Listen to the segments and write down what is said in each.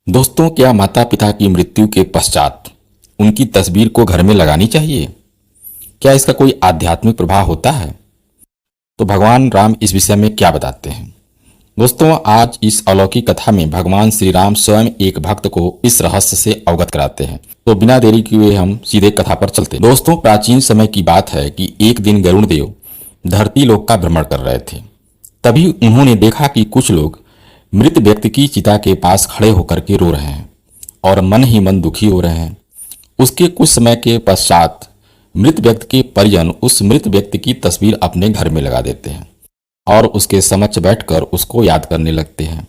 दोस्तों, क्या माता पिता की मृत्यु के पश्चात उनकी तस्वीर को घर में लगानी चाहिए? क्या इसका कोई आध्यात्मिक प्रभाव होता है? तो भगवान राम इस विषय में क्या बताते हैं? दोस्तों, आज इस अलौकिक कथा में भगवान श्री राम स्वयं एक भक्त को इस रहस्य से अवगत कराते हैं। तो बिना देरी किए हम सीधे कथा पर चलते हैं। दोस्तों, प्राचीन समय की बात है कि एक दिन गरुड़ देव धरती लोक का भ्रमण कर रहे थे। तभी उन्होंने देखा कि कुछ लोग मृत व्यक्ति की चिता के पास खड़े होकर के रो रहे हैं और मन ही मन दुखी हो रहे हैं। उसके कुछ समय के पश्चात मृत व्यक्ति के परिजन उस मृत व्यक्ति की तस्वीर अपने घर में लगा देते हैं और उसके समक्ष बैठकर उसको याद करने लगते हैं।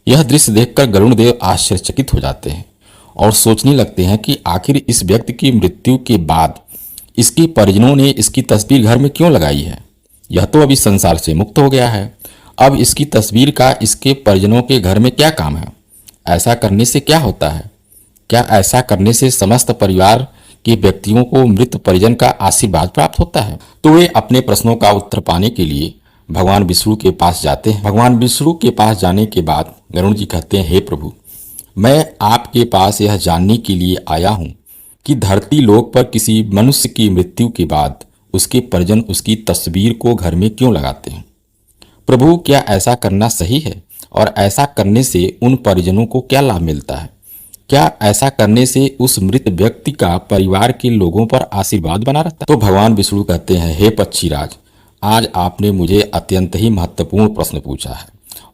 यह दृश्य देखकर गरुड़ देव आश्चर्यचकित हो जाते हैं और सोचने लगते हैं कि आखिर इस व्यक्ति की मृत्यु के बाद इसके परिजनों ने इसकी तस्वीर घर में क्यों लगाई है। यह तो अभी संसार से मुक्त हो गया है, अब इसकी तस्वीर का इसके परिजनों के घर में क्या काम है? ऐसा करने से क्या होता है? क्या ऐसा करने से समस्त परिवार के व्यक्तियों को मृत परिजन का आशीर्वाद प्राप्त होता है? तो वे अपने प्रश्नों का उत्तर पाने के लिए भगवान विष्णु के पास जाते हैं। भगवान विष्णु के पास जाने के बाद गरुड़ जी कहते हैं, हे प्रभु, मैं आपके पास यह जानने के लिए आया हूँ कि धरती लोक पर किसी मनुष्य की मृत्यु के बाद उसके परिजन उसकी तस्वीर को घर में क्यों लगाते हैं? प्रभु, क्या ऐसा करना सही है? और ऐसा करने से उन परिजनों को क्या लाभ मिलता है? क्या ऐसा करने से उस मृत व्यक्ति का परिवार के लोगों पर आशीर्वाद बना रहता है? तो भगवान विष्णु कहते हैं, हे पक्षीराज, आज आपने मुझे अत्यंत ही महत्वपूर्ण प्रश्न पूछा है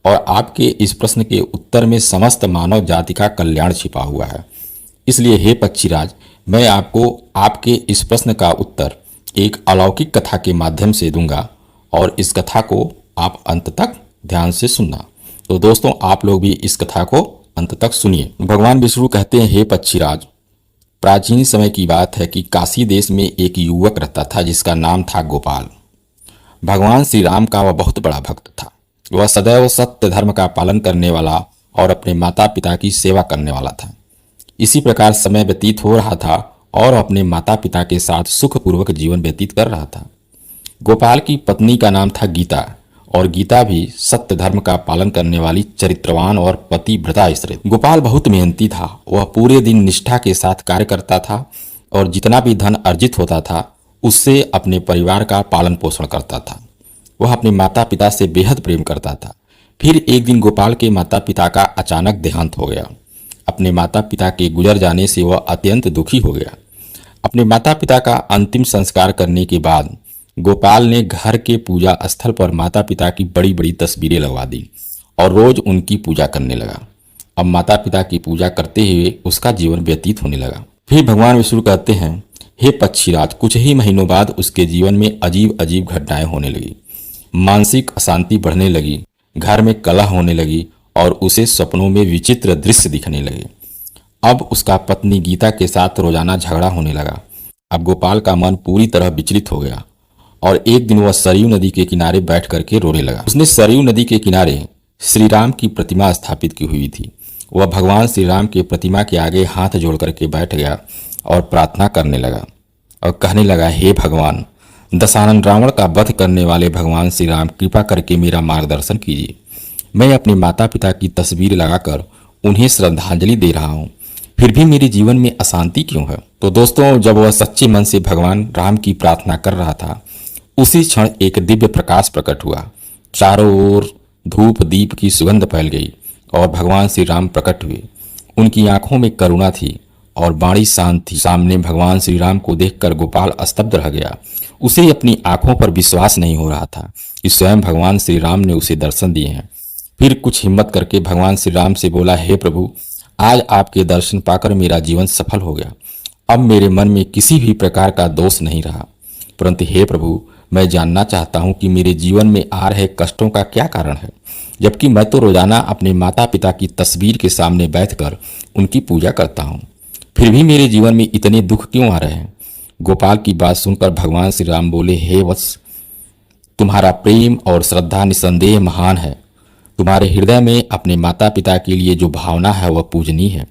और आपके इस प्रश्न के उत्तर में समस्त मानव जाति का कल्याण छिपा हुआ है। इसलिए हे पक्षीराज, मैं आपको आपके इस प्रश्न का उत्तर एक अलौकिक कथा के माध्यम से दूंगा और इस कथा को आप अंत तक ध्यान से सुनना। तो दोस्तों, आप लोग भी इस कथा को अंत तक सुनिए। भगवान विष्णु कहते हैं, हे पक्षीराज, प्राचीन समय की बात है कि काशी देश में एक युवक रहता था जिसका नाम था गोपाल। भगवान श्री राम का वह बहुत बड़ा भक्त था। वह सदैव सत्य धर्म का पालन करने वाला और अपने माता पिता की सेवा करने वाला था। इसी प्रकार समय व्यतीत हो रहा था और अपने माता पिता के साथ सुखपूर्वक जीवन व्यतीत कर रहा था। गोपाल की पत्नी का नाम था गीता और गीता भी सत्य धर्म का पालन करने वाली चरित्रवान और पतिव्रता स्त्री। गोपाल बहुत मेहनती था। वह पूरे दिन निष्ठा के साथ कार्य करता था और जितना भी धन अर्जित होता था उससे अपने परिवार का पालन पोषण करता था। वह अपने माता पिता से बेहद प्रेम करता था। फिर एक दिन गोपाल के माता पिता का अचानक देहांत हो गया। अपने माता पिता के गुजर जाने से वह अत्यंत दुखी हो गया। अपने माता पिता का अंतिम संस्कार करने के बाद गोपाल ने घर के पूजा स्थल पर माता पिता की बड़ी बड़ी तस्वीरें लगवा दी और रोज उनकी पूजा करने लगा। अब माता पिता की पूजा करते हुए उसका जीवन व्यतीत होने लगा। फिर भगवान विष्णु कहते हैं, हे पक्षीराज, कुछ ही महीनों बाद उसके जीवन में अजीब अजीब घटनाएं होने लगी। मानसिक अशांति बढ़ने लगी, घर में कलह होने लगी और उसे सपनों में विचित्र दृश्य दिखने लगे। अब उसका पत्नी गीता के साथ रोजाना झगड़ा होने लगा। अब गोपाल का मन पूरी तरह विचलित हो गया और एक दिन वह सरयू नदी के किनारे बैठ करके रोने लगा। उसने सरयू नदी के किनारे श्री राम की प्रतिमा स्थापित की हुई थी। वह भगवान श्री राम के प्रतिमा के आगे हाथ जोड़ करके बैठ गया और प्रार्थना करने लगा और कहने लगा, हे भगवान, दशानन रावण का वध करने वाले भगवान श्री राम, कृपा करके मेरा मार्गदर्शन कीजिए। मैं अपने माता पिता की तस्वीर लगाकर उन्हें श्रद्धांजलि दे रहा हूँ, फिर भी मेरे जीवन में अशांति क्यों है? तो दोस्तों, जब वह सच्चे मन से भगवान राम की प्रार्थना कर रहा था उसी क्षण एक दिव्य प्रकाश प्रकट हुआ। चारों ओर धूप दीप की सुगंध फैल गई और भगवान श्री राम प्रकट हुए। उनकी आंखों में करुणा थी और वाणी शांत थी। सामने भगवान श्री राम को देखकर गोपाल स्तब्ध रह गया। उसे अपनी आंखों पर विश्वास नहीं हो रहा था कि स्वयं भगवान श्री राम ने उसे दर्शन दिए हैं। फिर कुछ हिम्मत करके भगवान श्री राम से बोला, हे प्रभु, आज आपके दर्शन पाकर मेरा जीवन सफल हो गया। अब मेरे मन में किसी भी प्रकार का दोष नहीं रहा। परंतु हे प्रभु, मैं जानना चाहता हूं कि मेरे जीवन में आ रहे कष्टों का क्या कारण है, जबकि मैं तो रोजाना अपने माता पिता की तस्वीर के सामने बैठकर उनकी पूजा करता हूं। फिर भी मेरे जीवन में इतने दुख क्यों आ रहे हैं? गोपाल की बात सुनकर भगवान श्री राम बोले, हे वत्स, तुम्हारा प्रेम और श्रद्धा निसंदेह महान है। तुम्हारे हृदय में अपने माता पिता के लिए जो भावना है वह पूजनीय है,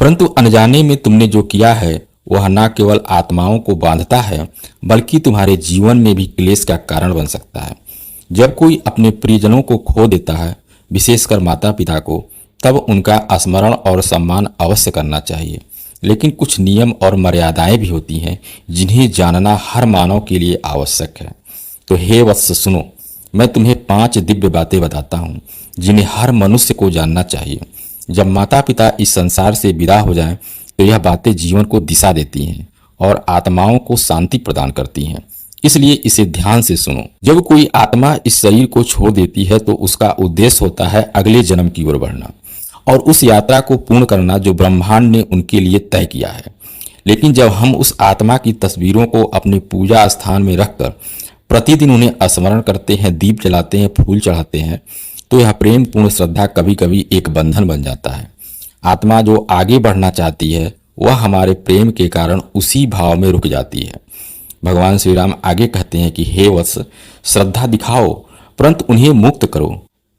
परंतु अनजाने में तुमने जो किया है वह न केवल आत्माओं को बांधता है बल्कि तुम्हारे जीवन में भी क्लेश का कारण बन सकता है। जब कोई अपने प्रियजनों को खो देता है, विशेषकर माता पिता को, तब उनका स्मरण और सम्मान अवश्य करना चाहिए। लेकिन कुछ नियम और मर्यादाएं भी होती हैं जिन्हें जानना हर मानव के लिए आवश्यक है। तो हे वत्स सुनो, मैं तुम्हें 5 दिव्य बातें बताता हूँ जिन्हें हर मनुष्य को जानना चाहिए। जब माता पिता इस संसार से विदा हो जाएं, तो यह बातें जीवन को दिशा देती हैं और आत्माओं को शांति प्रदान करती हैं। इसलिए इसे ध्यान से सुनो। जब कोई आत्मा इस शरीर को छोड़ देती है तो उसका उद्देश्य होता है अगले जन्म की ओर बढ़ना और उस यात्रा को पूर्ण करना जो ब्रह्मांड ने उनके लिए तय किया है। लेकिन जब हम उस आत्मा की तस्वीरों को अपने पूजा स्थान में रखकर प्रतिदिन उन्हें स्मरण करते हैं, दीप जलाते हैं, फूल चढ़ाते हैं, तो यह प्रेम पूर्ण श्रद्धा कभी कभी एक बंधन बन जाता है। आत्मा जो आगे बढ़ना चाहती है वह हमारे प्रेम के कारण उसी भाव में रुक जाती है। भगवान श्री राम आगे कहते हैं कि हे वत्स, श्रद्धा दिखाओ परंतु उन्हें मुक्त करो,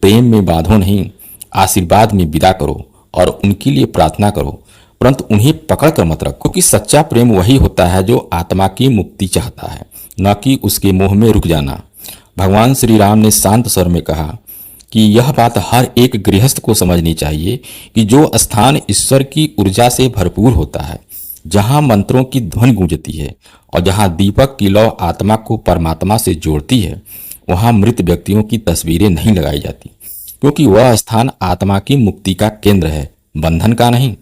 प्रेम में बांधो नहीं, आशीर्वाद में विदा करो और उनके लिए प्रार्थना करो, परंतु उन्हें पकड़ कर मत रखो। क्योंकि सच्चा प्रेम वही होता है जो आत्मा की मुक्ति चाहता है, न कि उसके मोह में रुक जाना। भगवान श्री राम ने शांत स्वर में कहा कि यह बात हर एक गृहस्थ को समझनी चाहिए कि जो स्थान ईश्वर की ऊर्जा से भरपूर होता है, जहां मंत्रों की ध्वनि गूंजती है और जहां दीपक की लौ आत्मा को परमात्मा से जोड़ती है, वहां मृत व्यक्तियों की तस्वीरें नहीं लगाई जाती, क्योंकि वह स्थान आत्मा की मुक्ति का केंद्र है, बंधन का नहीं।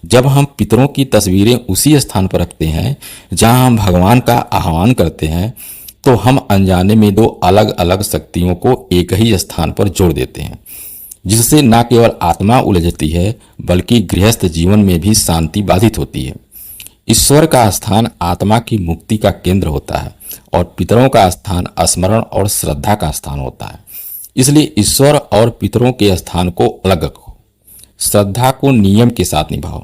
जब हम पितरों की तस्वीरें उसी स्थान पर रखते हैं जहां हम भगवान का आह्वान करते हैं, तो हम अनजाने में 2 अलग अलग शक्तियों को एक ही स्थान पर जोड़ देते हैं, जिससे न केवल आत्मा उलझती है बल्कि गृहस्थ जीवन में भी शांति बाधित होती है। ईश्वर का स्थान आत्मा की मुक्ति का केंद्र होता है और पितरों का स्थान स्मरण और श्रद्धा का स्थान होता है। इसलिए ईश्वर और पितरों के स्थान को अलग रखो, श्रद्धा को नियम के साथ निभाओ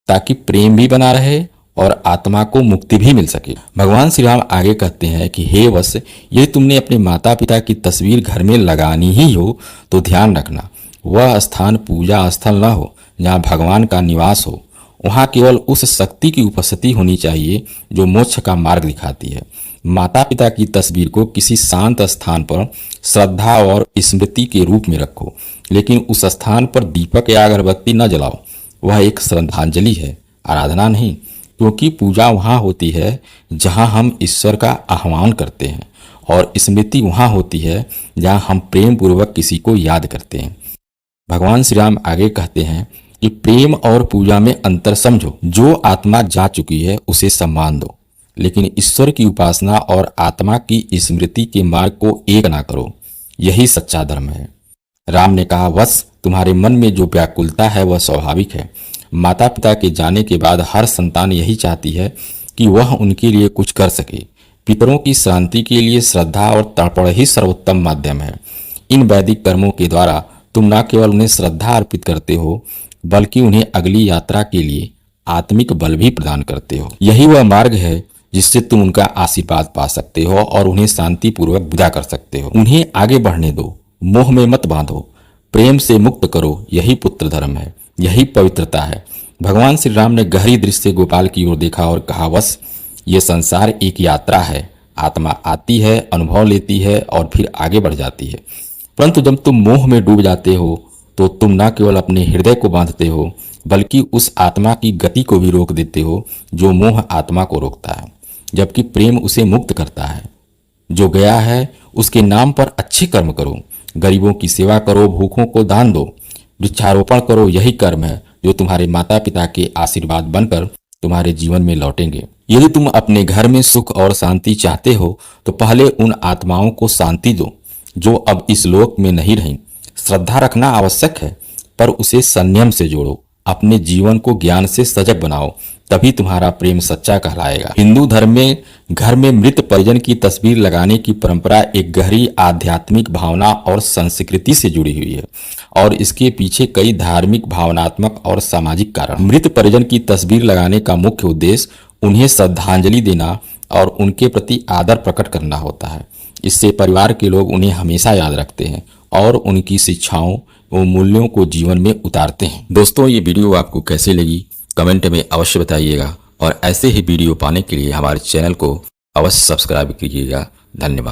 ताकि प्रेम भी बना रहे और आत्मा को मुक्ति भी मिल सके। भगवान श्री राम आगे कहते हैं कि हे वत्स, यदि तुमने अपने माता पिता की तस्वीर घर में लगानी ही हो तो ध्यान रखना वह स्थान पूजा स्थल न हो जहाँ भगवान का निवास हो। वहाँ केवल उस शक्ति की उपस्थिति होनी चाहिए जो मोक्ष का मार्ग दिखाती है। माता पिता की तस्वीर को किसी शांत स्थान पर श्रद्धा और स्मृति के रूप में रखो, लेकिन उस स्थान पर दीपक या अगरबत्ती न जलाओ। वह एक श्रद्धांजलि है, आराधना नहीं, क्योंकि पूजा वहाँ होती है जहाँ हम ईश्वर का आह्वान करते हैं और स्मृति वहाँ होती है जहाँ हम प्रेम पूर्वक किसी को याद करते हैं। भगवान श्री राम आगे कहते हैं कि प्रेम और पूजा में अंतर समझो। जो आत्मा जा चुकी है उसे सम्मान दो, लेकिन ईश्वर की उपासना और आत्मा की स्मृति के मार्ग को एक ना करो। यही सच्चा धर्म है। राम ने कहा, वत्स, तुम्हारे मन में जो व्याकुलता है वह स्वाभाविक है। माता पिता के जाने के बाद हर संतान यही चाहती है कि वह उनके लिए कुछ कर सके। पितरों की शांति के लिए श्रद्धा और तर्पण ही सर्वोत्तम माध्यम है। इन वैदिक कर्मों के द्वारा तुम न केवल उन्हें श्रद्धा अर्पित करते हो बल्कि उन्हें अगली यात्रा के लिए आत्मिक बल भी प्रदान करते हो। यही वह मार्ग है जिससे तुम उनका आशीर्वाद पा सकते हो और उन्हें शांति पूर्वक विदा कर सकते हो। उन्हें आगे बढ़ने दो, मोह में मत बांधो, प्रेम से मुक्त करो। यही पुत्र धर्म है, यही पवित्रता है। भगवान श्री राम ने गहरी दृष्टि से गोपाल की ओर देखा और कहा, बस ये संसार एक यात्रा है। आत्मा आती है, अनुभव लेती है और फिर आगे बढ़ जाती है, परंतु जब तुम मोह में डूब जाते हो तो तुम न केवल अपने हृदय को बांधते हो बल्कि उस आत्मा की गति को भी रोक देते हो जो मोह आत्मा को रोकता है, जबकि प्रेम उसे मुक्त करता है। जो गया है उसके नाम पर अच्छे कर्म करो, गरीबों की सेवा करो, भूखों को दान दो, वृक्षारोपण करो। यही कर्म है जो तुम्हारे माता पिता के आशीर्वाद बनकर तुम्हारे जीवन में लौटेंगे। यदि तुम अपने घर में सुख और शांति चाहते हो तो पहले उन आत्माओं को शांति दो जो अब इस लोक में नहीं रहीं। श्रद्धा रखना आवश्यक है, पर उसे संयम से जोड़ो। अपने जीवन को ज्ञान से सजग बनाओ, तभी तुम्हारा प्रेम सच्चा कहलाएगा। हिंदू धर्म में घर में मृत परिजन की तस्वीर लगाने की परंपरा एक गहरी आध्यात्मिक भावना और संस्कृति से जुड़ी हुई है और इसके पीछे कई धार्मिक, भावनात्मक और सामाजिक कारण। मृत परिजन की तस्वीर लगाने का मुख्य उद्देश्य उन्हें श्रद्धांजलि देना और उनके प्रति आदर प्रकट करना होता है। इससे परिवार के लोग उन्हें हमेशा याद रखते हैं और उनकी शिक्षाओं व मूल्यों को जीवन में उतारते हैं। दोस्तों, ये वीडियो आपको कैसी लगी कमेंट में अवश्य बताइएगा और ऐसे ही वीडियो पाने के लिए हमारे चैनल को अवश्य सब्सक्राइब कीजिएगा। धन्यवाद।